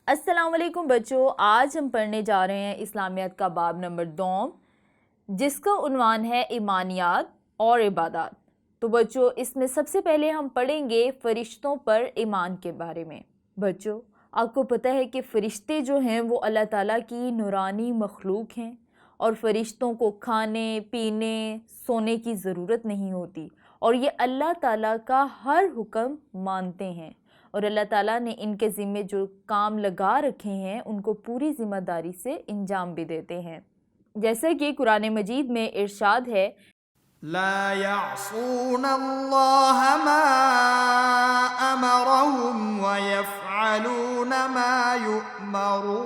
السلام علیکم بچوں، آج ہم پڑھنے جا رہے ہیں اسلامیات کا باب نمبر 2 جس کا عنوان ہے ایمانیات اور عبادات۔ تو بچوں اس میں سب سے پہلے ہم پڑھیں گے فرشتوں پر ایمان کے بارے میں۔ بچوں آپ کو پتہ ہے کہ فرشتے جو ہیں وہ اللہ تعالیٰ کی نورانی مخلوق ہیں، اور فرشتوں کو کھانے پینے سونے کی ضرورت نہیں ہوتی، اور یہ اللہ تعالیٰ کا ہر حکم مانتے ہیں، اور اللہ تعالیٰ نے ان کے ذمے جو کام لگا رکھے ہیں ان کو پوری ذمہ داری سے انجام بھی دیتے ہیں۔ جیسا کہ قرآن مجید میں ارشاد ہے، لا يعصون اللہ ما امرهم ويفعلون ما يؤمرون۔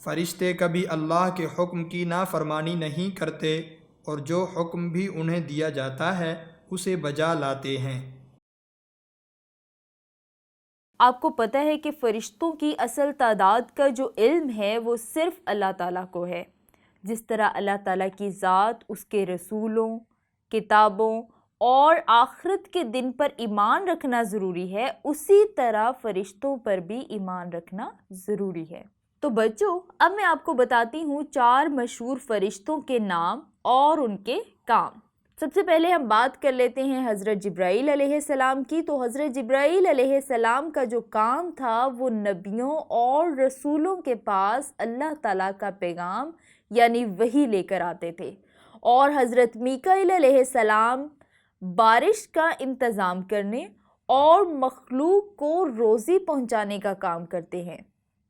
فرشتے کبھی اللہ کے حکم کی نافرمانی نہیں کرتے، اور جو حکم بھی انہیں دیا جاتا ہے اسے بجا لاتے ہیں۔ آپ کو پتہ ہے کہ فرشتوں کی اصل تعداد کا جو علم ہے وہ صرف اللہ تعالیٰ کو ہے۔ جس طرح اللہ تعالیٰ کی ذات، اس کے رسولوں، کتابوں اور آخرت کے دن پر ایمان رکھنا ضروری ہے، اسی طرح فرشتوں پر بھی ایمان رکھنا ضروری ہے۔ تو بچوں اب میں آپ کو بتاتی ہوں 4 مشہور فرشتوں کے نام اور ان کے کام۔ سب سے پہلے ہم بات کر لیتے ہیں حضرت جبرائیل علیہ السلام کی۔ تو حضرت جبرائیل علیہ السلام کا جو کام تھا وہ نبیوں اور رسولوں کے پاس اللہ تعالیٰ کا پیغام یعنی وحی لے کر آتے تھے، اور حضرت میکائیل علیہ السلام بارش کا انتظام کرنے اور مخلوق کو روزی پہنچانے کا کام کرتے ہیں۔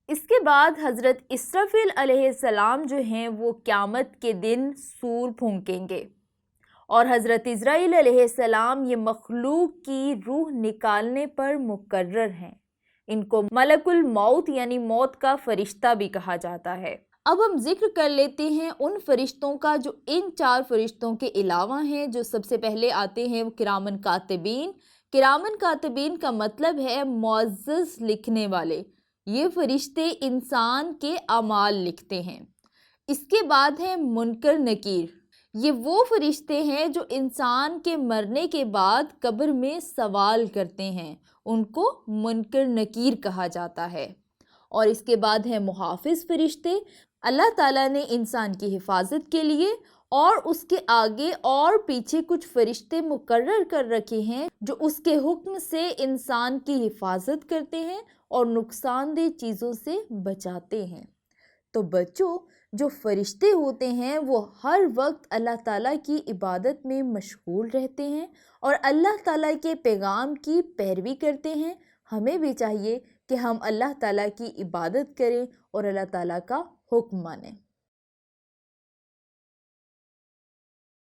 اس کے بعد حضرت اسرافیل علیہ السلام جو ہیں وہ قیامت کے دن سور پھونکیں گے، اور حضرت عزرائیل علیہ السلام یہ مخلوق کی روح نکالنے پر مقرر ہیں۔ ان کو ملک الموت یعنی موت کا فرشتہ بھی کہا جاتا ہے۔ اب ہم ذکر کر لیتے ہیں ان فرشتوں کا جو ان 4 فرشتوں کے علاوہ ہیں۔ جو سب سے پہلے آتے ہیں وہ کرامن کاتبین۔ کرامن کاتبین کا مطلب ہے معزز لکھنے والے۔ یہ فرشتے انسان کے اعمال لکھتے ہیں۔ اس کے بعد ہے منکر نکیر۔ یہ وہ فرشتے ہیں جو انسان کے مرنے کے بعد قبر میں سوال کرتے ہیں، ان کو منکر نکیر کہا جاتا ہے۔ اور اس کے بعد ہے محافظ فرشتے۔ اللہ تعالیٰ نے انسان کی حفاظت کے لیے اور اس کے آگے اور پیچھے کچھ فرشتے مقرر کر رکھے ہیں جو اس کے حکم سے انسان کی حفاظت کرتے ہیں اور نقصان دہ چیزوں سے بچاتے ہیں۔ تو بچوں جو فرشتے ہوتے ہیں وہ ہر وقت اللہ تعالیٰ کی عبادت میں مشغول رہتے ہیں اور اللہ تعالیٰ کے پیغام کی پیروی کرتے ہیں۔ ہمیں بھی چاہیے کہ ہم اللہ تعالیٰ کی عبادت کریں اور اللہ تعالیٰ کا حکم مانیں۔